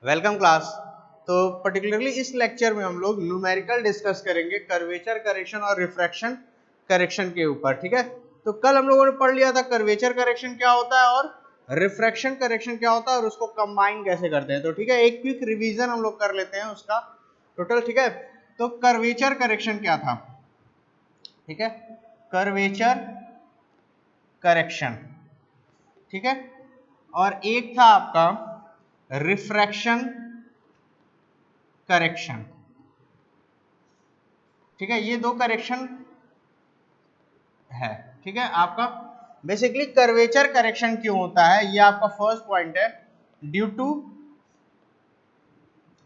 Welcome class. तो particularly इस lecture में हम लोग न्यूमेरिकल डिस्कस करेंगे कर्वेचर करेक्शन और रिफ्रैक्शन करेक्शन के ऊपर। ठीक है, तो कल हम लोगों ने पढ़ लिया था कर्वेचर करेक्शन क्या होता है और रिफ्रैक्शन करेक्शन क्या होता है और उसको कंबाइन कैसे करते हैं। तो ठीक है, एक क्विक रिवीजन हम लोग कर लेते हैं उसका टोटल। ठीक है, तो कर्वेचर करेक्शन क्या था? ठीक है, कर्वेचर करेक्शन, ठीक है, और एक था आपका रिफ्रैक्शन करेक्शन। ठीक है, ये दो करेक्शन है। ठीक है, आपका बेसिकली कर्वेचर करेक्शन क्यों होता है, ये आपका फर्स्ट पॉइंट है। Due to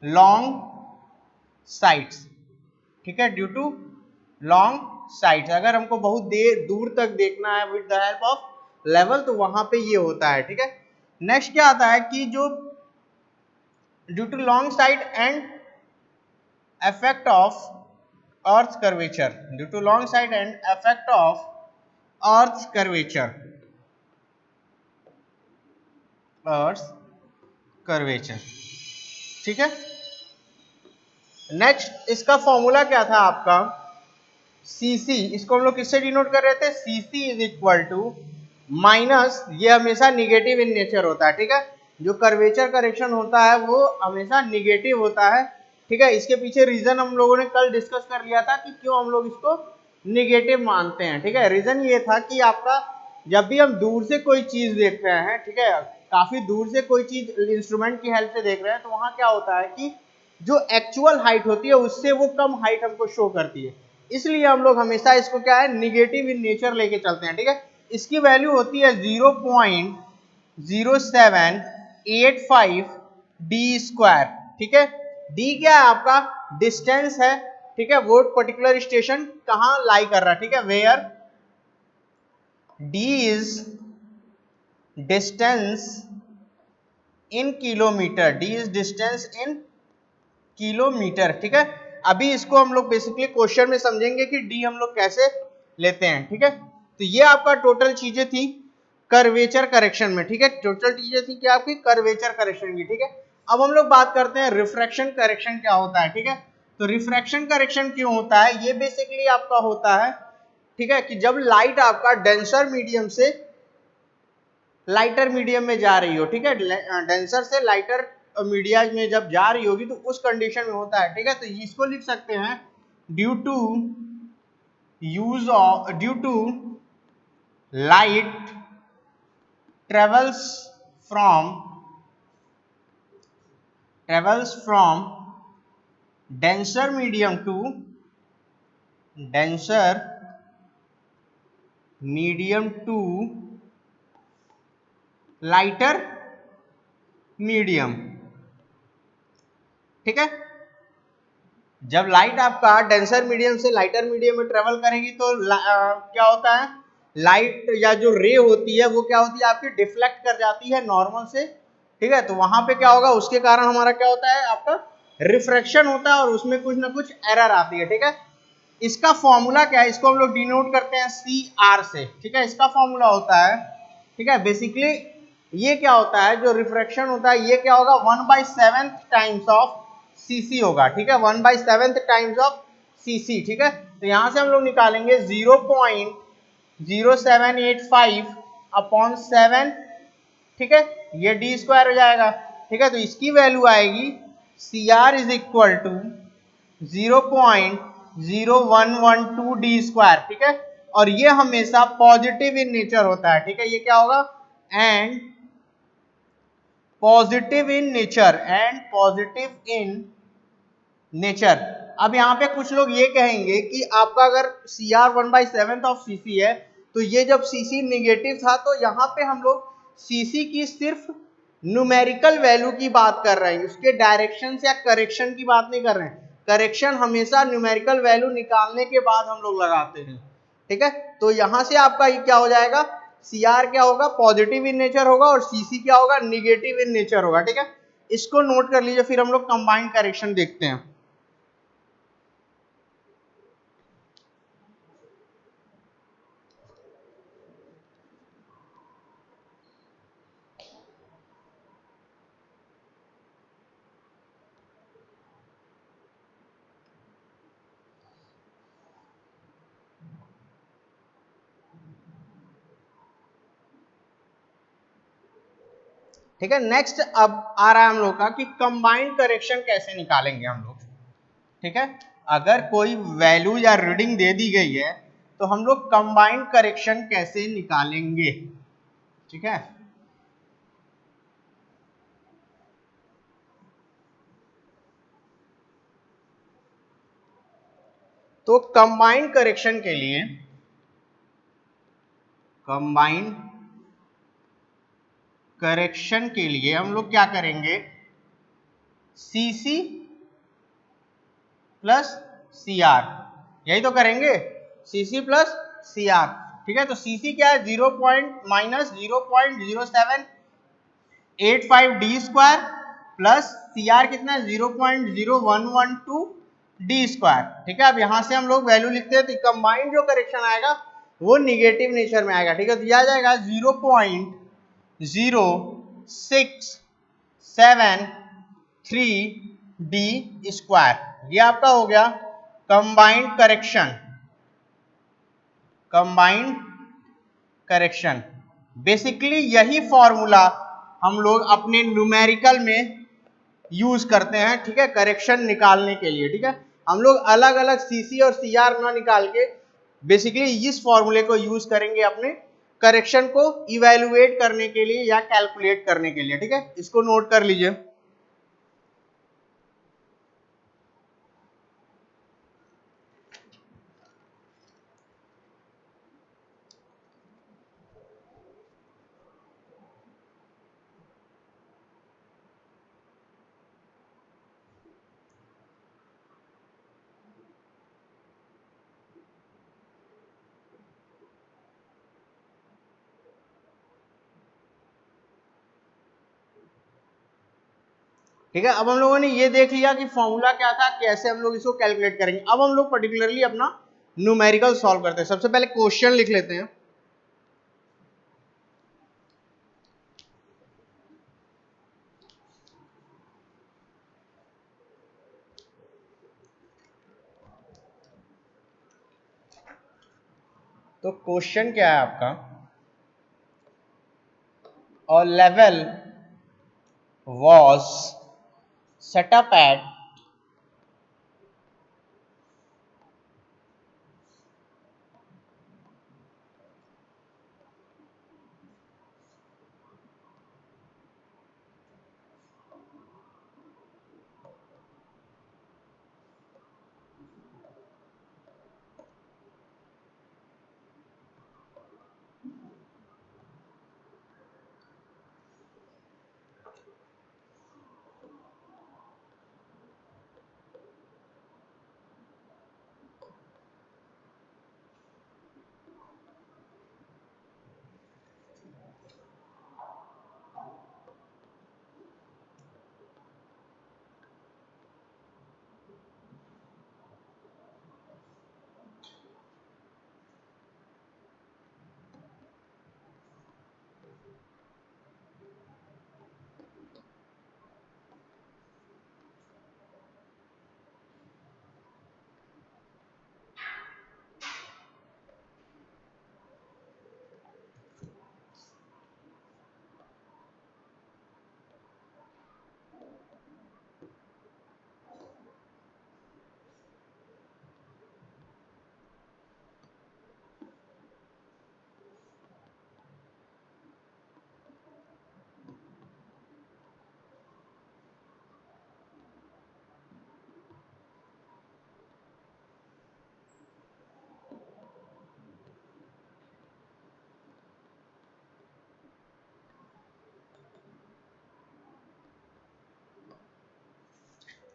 long sides. ठीक है, ड्यू टू लॉन्ग साइड्स, अगर हमको बहुत देर दूर तक देखना है with the help of level तो वहां पे ये होता है। ठीक है, नेक्स्ट क्या आता है कि जो due to long side and effect of earth's curvature, due to long side and effect of earth's curvature, earth's curvature। ठीक है, नेक्स्ट इसका फॉर्मूला क्या था आपका? सीसी, इसको हम लोग किससे डिनोट कर रहे थे? CC is equal to minus, ये हमेशा निगेटिव इन नेचर होता है। ठीक है, जो कर्वेचर करेक्शन होता है वो हमेशा निगेटिव होता है। ठीक है, इसके पीछे रीजन हम लोगों ने कल डिस्कस कर लिया था कि क्यों हम लोग इसको निगेटिव मानते हैं। ठीक है, रीजन ये था कि आपका जब भी हम दूर से कोई चीज देख रहे हैं, ठीक है, काफी दूर से कोई चीज इंस्ट्रूमेंट की हेल्प से देख रहे हैं, तो वहां क्या होता है कि जो एक्चुअल हाइट होती है उससे वो कम हाइट हमको शो करती है। इसलिए हम लोग हमेशा इसको क्या है, निगेटिव इन नेचर लेके चलते हैं। ठीक है, इसकी वैल्यू होती है 0.0785 डी स्क्वायर। ठीक है, डी क्या है आपका? डिस्टेंस है। ठीक है, वो पर्टिकुलर स्टेशन कहां लाई कर रहा है। ठीक है, where d is distance in kilometer, d is distance in kilometer. ठीक है, अभी इसको हम लोग बेसिकली क्वेश्चन में समझेंगे कि डी हम लोग कैसे लेते हैं। ठीक है, तो ये आपका टोटल चीजें थी कर्वेचर करेक्शन में। ठीक है, टोटल चीजें थी क्या आपकी कर्वेचर करेक्शन की। ठीक है, अब हम लोग बात करते हैं रिफ्रैक्शन करेक्शन क्या होता है। ठीक है, तो रिफ्रैक्शन करेक्शन क्यों होता है, ये बेसिकली आपका होता है, ठीक है, कि जब लाइट आपका डेंसर मीडियम से लाइटर मीडियम में जा रही हो। ठीक है, डेंसर से लाइटर मीडिया में जब जा रही होगी तो उस कंडीशन में होता है। ठीक है, तो इसको लिख सकते हैं due to use of, due to light travels from denser medium to denser medium to lighter medium। ठीक है, जब लाइट आपका डेंसर मीडियम से लाइटर मीडियम में ट्रेवल करेगी तो क्या होता है, लाइट या जो रे होती है वो क्या होती है आपकी डिफ्लेक्ट कर जाती है नॉर्मल से। ठीक है, तो वहां पे क्या होगा, उसके कारण हमारा क्या होता है, आपका रिफ्रैक्शन होता है और उसमें कुछ ना कुछ एरर आती है। ठीक है, इसका फॉर्मूला क्या है, इसको हम लोग डिनोट करते हैं सी आर से। ठीक है, इसका फॉर्मूला होता है, ठीक है, बेसिकली ये क्या होता है, जो रिफ्रैक्शन होता है ये क्या होगा, 1/7 टाइम्स ऑफ सीसी होगा। ठीक है, 1/7 टाइम्स ऑफ सीसी। ठीक है, तो यहां से हम लोग निकालेंगे 0.0785 अपॉन 7। ठीक है, ये डी स्क्वायर हो जाएगा। ठीक है, तो इसकी वैल्यू आएगी c r is equal to 0.0112 d square. ठीक है, और ये हमेशा पॉजिटिव इन नेचर होता है। ठीक है, ये क्या होगा, and positive in nature, and positive in nature. अब यहाँ पे कुछ लोग ये कहेंगे कि आपका अगर सी आर 1/7 ऑफ सीसी है तो ये जब सीसी निगेटिव था तो यहाँ पे हम लोग सीसी की सिर्फ न्यूमेरिकल वैल्यू की बात कर रहे हैं, उसके डायरेक्शन या करेक्शन की बात नहीं कर रहे हैं। करेक्शन हमेशा न्यूमेरिकल वैल्यू निकालने के बाद हम लोग लगाते हैं। ठीक है, तो यहां से आपका ये क्या हो जाएगा, सी आर क्या होगा, पॉजिटिव इन नेचर होगा और सीसी क्या होगा, निगेटिव इन नेचर होगा। ठीक है, इसको नोट कर लीजिए, फिर हम लोग कंबाइंड करेक्शन देखते हैं। ठीक है। नेक्स्ट अब आ रहा है हम लोग का कि कंबाइंड करेक्शन कैसे निकालेंगे हम लोग। ठीक है, अगर कोई वैल्यू या रीडिंग दे दी गई है तो हम लोग कंबाइंड करेक्शन कैसे निकालेंगे। ठीक है, तो कंबाइंड करेक्शन के लिए हम लोग क्या करेंगे, सीसी प्लस सीआर, यही तो करेंगे, सीसी प्लस सीआर। ठीक है, तो सीसी क्या है, 0.-0.0785 डी स्क्वायर प्लस सीआर कितना है 0.0112 डी स्क्वायर। ठीक है, अब यहां से हम लोग वैल्यू लिखते हैं तो कंबाइंड जो करेक्शन आएगा वो निगेटिव नेचर में आएगा। ठीक है, दिया जाएगा 0.0673 डी स्क्वायर। ये आपका हो गया कंबाइंड करेक्शन। बेसिकली यही फॉर्मूला हम लोग अपने न्यूमेरिकल में यूज करते हैं। ठीक है, करेक्शन निकालने के लिए। ठीक है, हम लोग अलग अलग सीसी और सीआर ना निकाल के बेसिकली इस फॉर्मूले को यूज करेंगे अपने करेक्शन को इवेलुएट करने के लिए या कैलकुलेट करने के लिए। ठीक है, इसको नोट कर लीजिए। ठीक है, अब हम लोगों ने ये देख लिया कि फॉर्मूला क्या था, कैसे हम लोग इसको कैलकुलेट करेंगे। अब हम लोग पर्टिकुलरली अपना न्यूमेरिकल सॉल्व करते हैं। सबसे पहले क्वेश्चन लिख लेते हैं। तो क्वेश्चन क्या है आपका, और level was set up at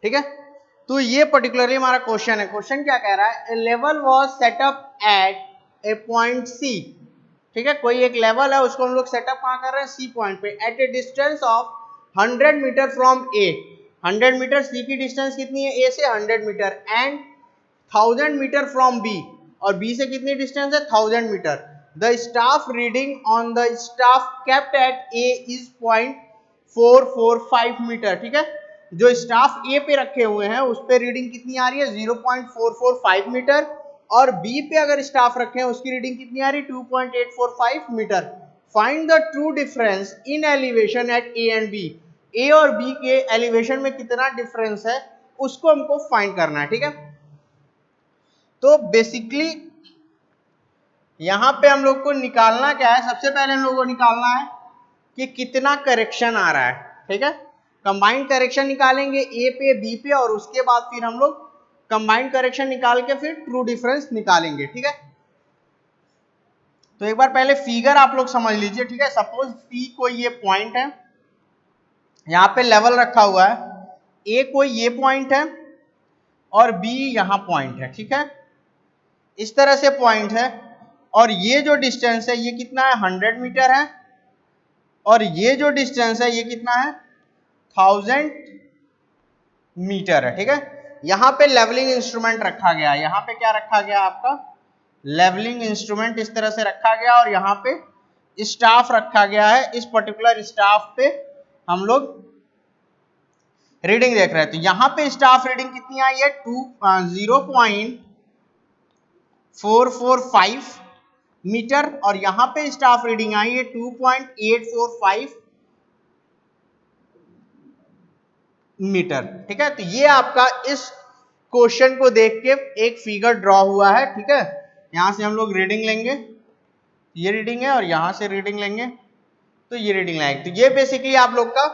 ठीक है, तो ये पर्टिकुलरली हमारा क्वेश्चन है। क्वेश्चन क्या कह रहा है, level was set up at a point c. ठीक है, कोई एक लेवल है उसको हम लोग सेटअप कहां कर रहे हैं, सी पॉइंट पे, at a distance of 100 metre from a. 100 metre c की डिस्टेंस कितनी है, ए से 100 metre, and 1000 metre from b, और बी से कितनी डिस्टेंस है, 1000 metre. The staff reading on the staff kept at a is 0.445 metre. ठीक है, जो स्टाफ ए पे रखे हुए हैं उस पे रीडिंग कितनी आ रही है, 0.445 मीटर, और बी पे अगर स्टाफ रखे हैं उसकी रीडिंग कितनी आ रही है, 2.845 metre. Find the true difference in elevation at a and b, a और बी के एलिवेशन में कितना डिफरेंस है उसको हमको फाइंड करना है, ठीक है। तो बेसिकली यहां पे हम लोग को निकालना क्या है, सबसे पहले हम लोग को निकालना है कि कितना करेक्शन आ रहा है, ठीक है। कंबाइंड करेक्शन निकालेंगे ए पे बी पे, और उसके बाद फिर हम लोग कंबाइंड करेक्शन निकाल के फिर ट्रू डिफरेंस निकालेंगे, ठीक है। तो एक बार पहले फिगर आप लोग समझ लीजिए, ठीक है। सपोज पी कोई ये पॉइंट है, यहाँ पे लेवल रखा हुआ है, ए कोई ये पॉइंट है और बी यहाँ पॉइंट है, ठीक है। इस तरह से पॉइंट है, और ये जो डिस्टेंस है ये कितना है, 100 मीटर है, और ये जो डिस्टेंस है ये कितना है, 1000 मीटर है, ठीक है। यहाँ पे लेवलिंग इंस्ट्रूमेंट रखा गया है, यहाँ पे क्या रखा गया आपका, लेवलिंग इंस्ट्रूमेंट इस तरह से रखा गया, और यहाँ पे स्टाफ रखा गया है। इस पर्टिकुलर स्टाफ पे हम लोग रीडिंग देख रहे हैं। तो यहाँ पे स्टाफ रीडिंग कितनी आई है, 0.445 मीटर, और यहाँ पे स्टाफ रीडिंग आई है 2.845 मीटर, ठीक है। तो ये आपका इस क्वेश्चन को देख के एक फिगर ड्रॉ हुआ है, ठीक है। यहां से हम लोग रीडिंग लेंगे, ये रीडिंग है, और यहां से रीडिंग लेंगे तो ये रीडिंग लाएंगे। तो ये बेसिकली आप लोग का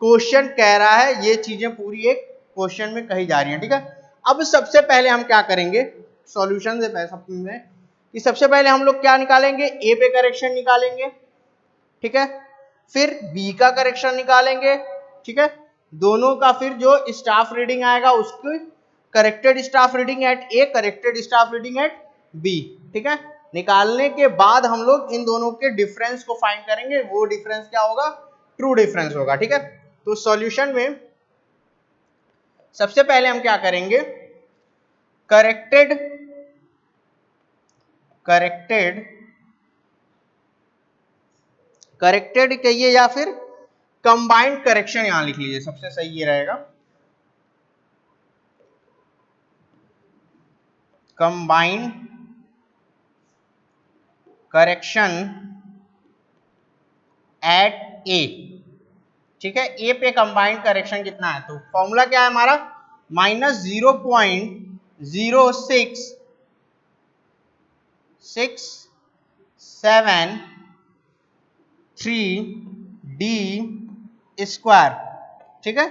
क्वेश्चन कह रहा है, ये चीजें पूरी एक क्वेश्चन में कही जा रही हैं, ठीक है। अब सबसे पहले हम क्या करेंगे सॉल्यूशन से पहले कि सबसे पहले हम लोग क्या निकालेंगे, ए पे करेक्शन निकालेंगे, ठीक है। फिर बी का करेक्शन निकालेंगे, ठीक है। दोनों का फिर जो स्टाफ रीडिंग आएगा उसकी corrected staff reading at a, corrected staff reading at B, ठीक है। निकालने के बाद हम लोग इन दोनों के डिफरेंस को फाइंड करेंगे, वो डिफरेंस क्या होगा, ट्रू डिफरेंस होगा, ठीक है। तो सॉल्यूशन में सबसे पहले हम क्या करेंगे, करेक्टेड कहिए या फिर कंबाइंड करेक्शन यहां लिख लीजिए, सबसे सही ये रहेगा, कंबाइंड करेक्शन एट ए, ठीक है। ए पे कंबाइंड करेक्शन कितना है, तो फॉर्मूला क्या है हमारा, -0.0673D², ठीक है,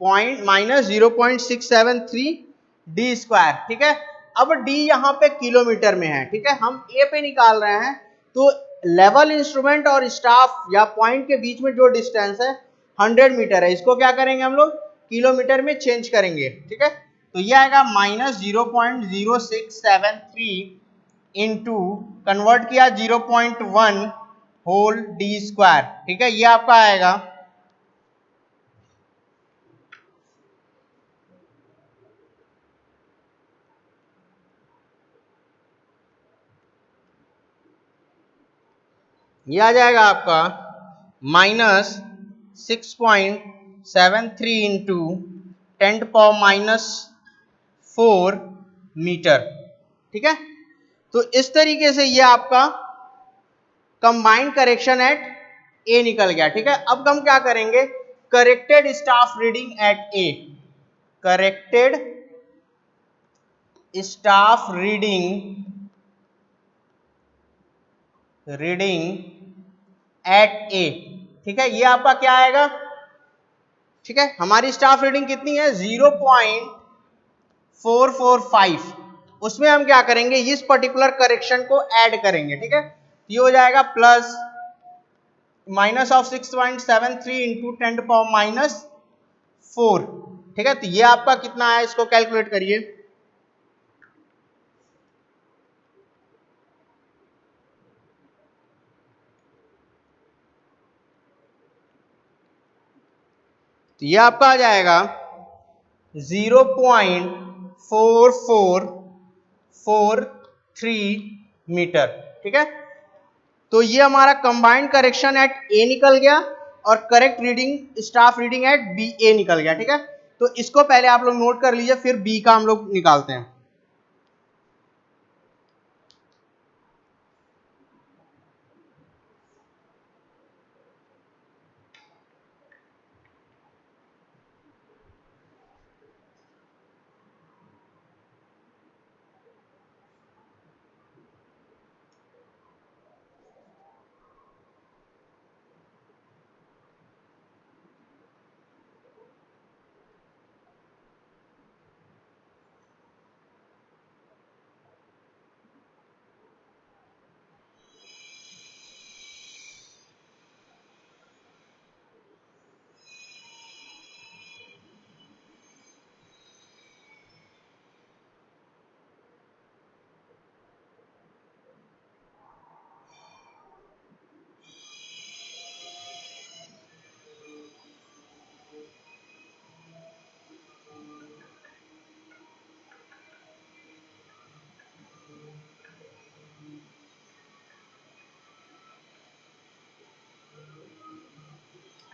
-0.673D², ठीक है। अब D यहाँ पे किलोमीटर में है, ठीक है। हम A पे निकाल रहे हैं, तो लेवल इंस्ट्रूमेंट और स्टाफ या पॉइंट के बीच में जो डिस्टेंस है 100 मीटर है, इसको क्या करेंगे हम लोग किलोमीटर में चेंज करेंगे, ठीक है। तो ये आएगा -0.0673 इंटू कन्वर्ट किया 0.1 होल D², ठीक है। ये आपका आएगा ये आ जाएगा आपका -6.73 इंटू 10⁻⁴ मीटर, ठीक है। तो इस तरीके से ये आपका कंबाइंड करेक्शन एट ए निकल गया, ठीक है। अब हम क्या करेंगे, corrected staff reading at a, corrected staff reading at a, ठीक है। ये आपका क्या आएगा, ठीक है। हमारी स्टाफ रीडिंग कितनी है 0.445, उसमें हम क्या करेंगे, इस पर्टिकुलर करेक्शन को ऐड करेंगे, ठीक है। ये हो जाएगा प्लस -6.73 इंटू 10⁻⁴, ठीक है। तो ये आपका कितना है, इसको कैलकुलेट करिए, तो ये आपका आ जाएगा 0.4443 मीटर, ठीक है। तो ये हमारा कंबाइंड करेक्शन एट ए निकल गया, और correct reading staff reading at B a निकल गया, ठीक है। तो इसको पहले आप लोग नोट कर लीजिए, फिर बी का हम लोग निकालते हैं।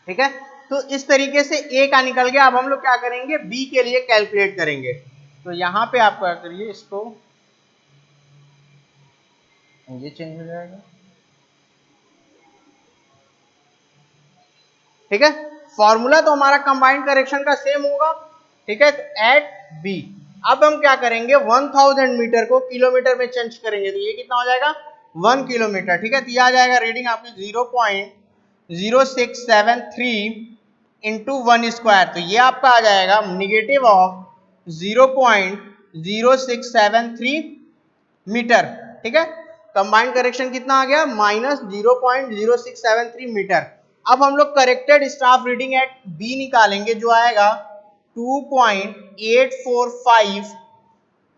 ठीक है। तो इस तरीके से ए का निकल गया। अब हम लोग क्या करेंगे, बी के लिए कैलकुलेट करेंगे। तो यहां पे आप क्या करिए, इसको ये चेंज हो जाएगा, ठीक है। फॉर्मूला तो हमारा कंबाइंड करेक्शन का सेम होगा, ठीक है। तो एट बी, अब हम क्या करेंगे, 1000 मीटर को किलोमीटर में चेंज करेंगे, तो ये कितना हो जाएगा 1 किलोमीटर, ठीक है। तो यह आ जाएगा रीडिंग आपकी 0.0673 इंटू 1 स्क्वायर। तो ये आपका आ जाएगा निगेटिव ऑफ 0.0673 मीटर, ठीक है। कंबाइंड करेक्शन कितना आ गया, -0.0673 मीटर। अब हम लोग corrected staff reading at B निकालेंगे, जो आएगा 2.845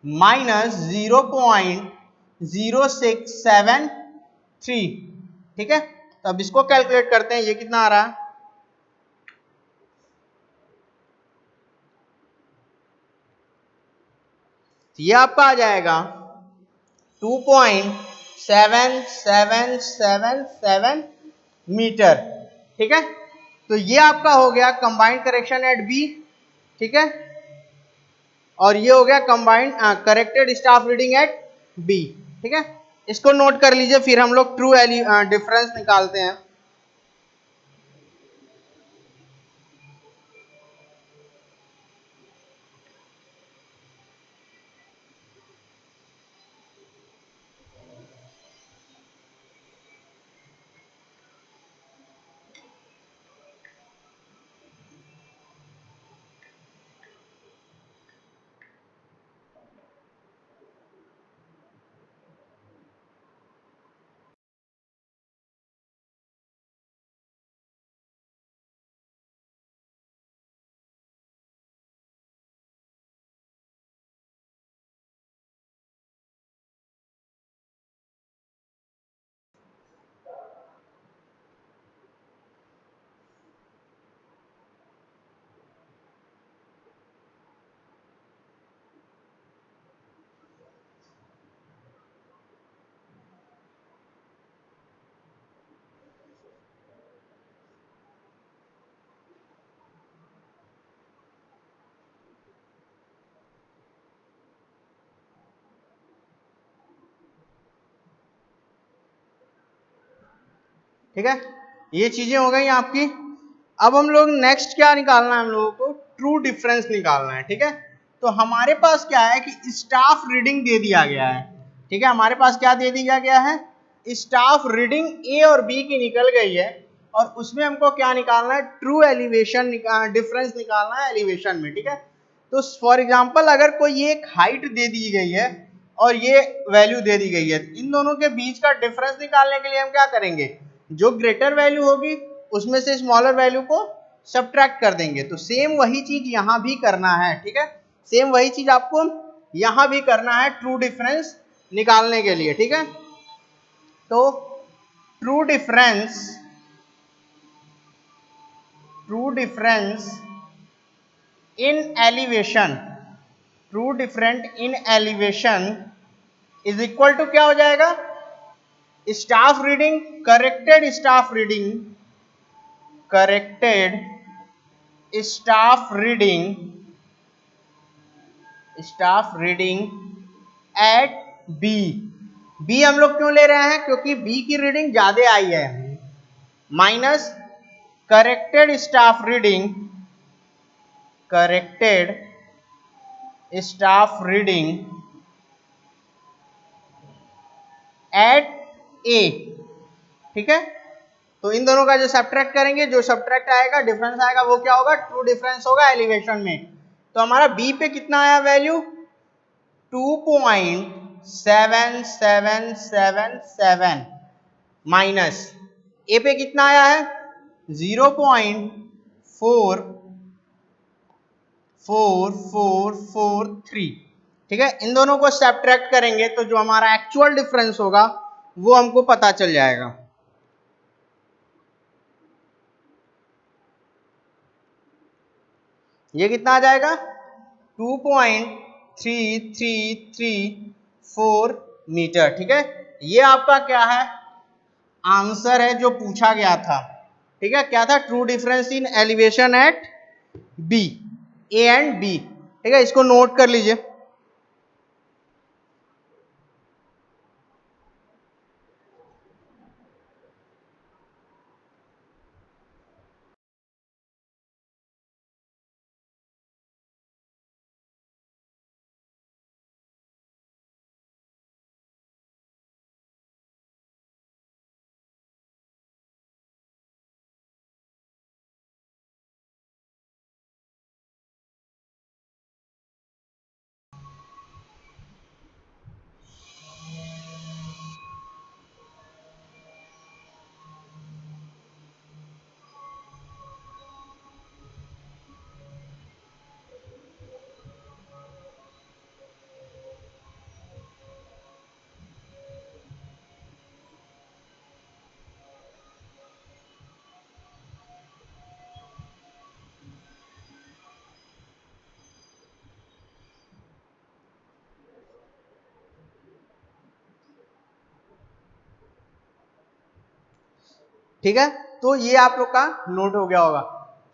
माइनस 0.0673, ठीक है। तो अब इसको कैलकुलेट करते हैं, ये कितना आ रहा है, ये आपका आ जाएगा 2.7777 मीटर, ठीक है। तो ये आपका हो गया कंबाइंड करेक्शन एट बी, ठीक है। और ये हो गया combined corrected staff reading at B, ठीक है। इसको नोट कर लीजिए, फिर हम लोग ट्रू डिफरेंस निकालते हैं। ठीक है, ये चीजें हो गई आपकी। अब हम लोग नेक्स्ट क्या निकालना है, हम लोगों को ट्रू डिफरेंस निकालना है, ठीक है। तो हमारे पास क्या है कि स्टाफ रीडिंग दे दिया गया है, ठीक है। हमारे पास क्या दे दिया गया है, स्टाफ रीडिंग ए और बी की निकल गई है, और उसमें हमको क्या निकालना है, ट्रू एलिवेशन डिफरेंस निकालना है एलिवेशन में, ठीक है। तो फॉर एग्जांपल अगर कोई एक हाइट दे दी गई है और ये वैल्यू दे दी गई है, इन दोनों के बीच का डिफरेंस निकालने के लिए हम क्या करेंगे, जो ग्रेटर वैल्यू होगी उसमें से स्मॉलर वैल्यू को सब्ट्रैक्ट कर देंगे। तो सेम वही चीज यहां भी करना है, ठीक है। सेम वही चीज आपको यहां भी करना है ट्रू डिफरेंस निकालने के लिए, ठीक है। तो true difference in elevation, true different in elevation is equal to क्या हो जाएगा, staff reading, corrected staff reading at B. B हम लोग क्यों ले रहे हैं, क्योंकि बी की रीडिंग ज्यादा आई है, minus corrected staff reading at a, ठीक है। तो इन दोनों का जो सब्ट्रैक्ट करेंगे, जो सब्ट्रैक्ट आएगा, डिफरेंस आएगा, वो क्या होगा, ट्रू डिफरेंस होगा एलिवेशन में। तो हमारा बी पे कितना आया वैल्यू, 2.7777 माइनस ए पे कितना आया है 0.4443, ठीक है। इन दोनों को सब्ट्रैक्ट करेंगे तो जो हमारा एक्चुअल डिफरेंस होगा वो हमको पता चल जाएगा। ये कितना आ जाएगा 2.3334 मीटर, ठीक है। ये आपका क्या है, आंसर है जो पूछा गया था, ठीक है, क्या था, true difference in elevation at B, A and B, ठीक है, इसको नोट कर लीजिए। ठीक है, तो ये आप लोग का नोट हो गया होगा।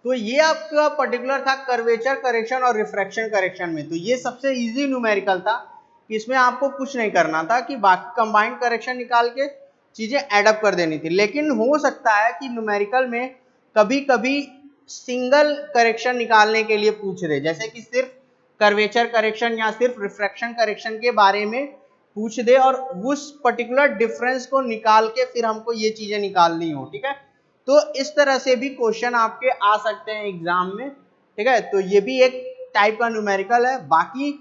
तो ये आपका पर्टिकुलर था कर्वेचर करेक्शन और रिफ्रैक्शन करेक्शन में। तो ये सबसे इजी न्यूमेरिकल था कि इसमें आपको कुछ नहीं करना था कि बाकी कंबाइंड करेक्शन निकाल के चीजें एडअप कर देनी थी। लेकिन हो सकता है कि न्यूमेरिकल में कभी कभी सिंगल करेक्शन निकालने के लिए पूछ दे, जैसे कि सिर्फ कर्वेचर करेक्शन या सिर्फ रिफ्रैक्शन करेक्शन के बारे में पूछ दे और उस पर्टिकुलर डिफरेंस को निकाल के फिर हमको ये चीजें निकालनी हो। ठीक है, तो इस तरह से भी क्वेश्चन आपके आ सकते हैं एग्जाम में। ठीक है, तो ये भी एक टाइप का न्यूमेरिकल है। बाकी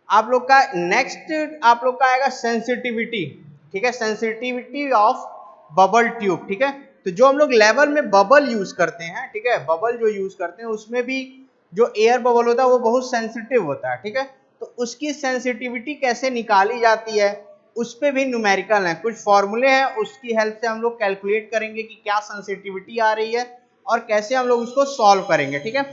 आप लोग का नेक्स्ट आप लोग का आएगा सेंसिटिविटी। ठीक है, सेंसिटिविटी ऑफ बबल ट्यूब। ठीक है, तो जो हम लोग लेवल में बबल यूज करते हैं, ठीक है, बबल जो यूज करते हैं उसमें भी जो एयर बबल होता है वो बहुत सेंसिटिव होता है। ठीक है, तो उसकी सेंसिटिविटी कैसे निकाली जाती है उस पे भी न्यूमेरिकल है, कुछ फॉर्मूले हैं, उसकी हेल्प से हम लोग कैलकुलेट करेंगे कि क्या सेंसिटिविटी आ रही है और कैसे हम लोग उसको सॉल्व करेंगे। ठीक है,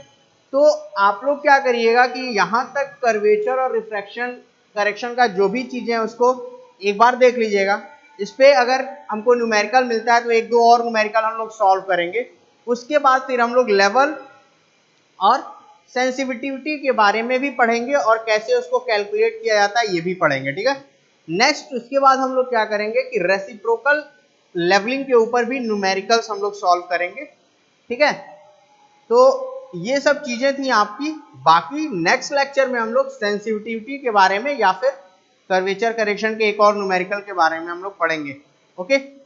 तो आप लोग क्या करिएगा कि यहाँ तक कर्वेचर और रिफ्रैक्शन करेक्शन का जो भी चीजें हैं उसको एक बार देख लीजिएगा। इस पे अगर हमको न्यूमेरिकल मिलता है तो एक दो और न्यूमेरिकल हम लोग सॉल्व करेंगे। उसके बाद फिर हम लोग लेवल और सेंसिटिविटी के बारे में भी पढ़ेंगे और कैसे उसको कैलकुलेट किया जाता है ये भी पढ़ेंगे। ठीक है, नेक्स्ट उसके बाद हम लोग क्या करेंगे कि रेसिप्रोकल लेवलिंग के ऊपर भी न्यूमेरिकल्स हम लोग सॉल्व करेंगे। ठीक है, तो ये सब चीजें थी आपकी। बाकी नेक्स्ट लेक्चर में हम लोग सेंसिटिविटी के बारे में या फिर कर्वेचर करेक्शन के एक और न्यूमेरिकल के बारे में हम लोग पढ़ेंगे। ओके।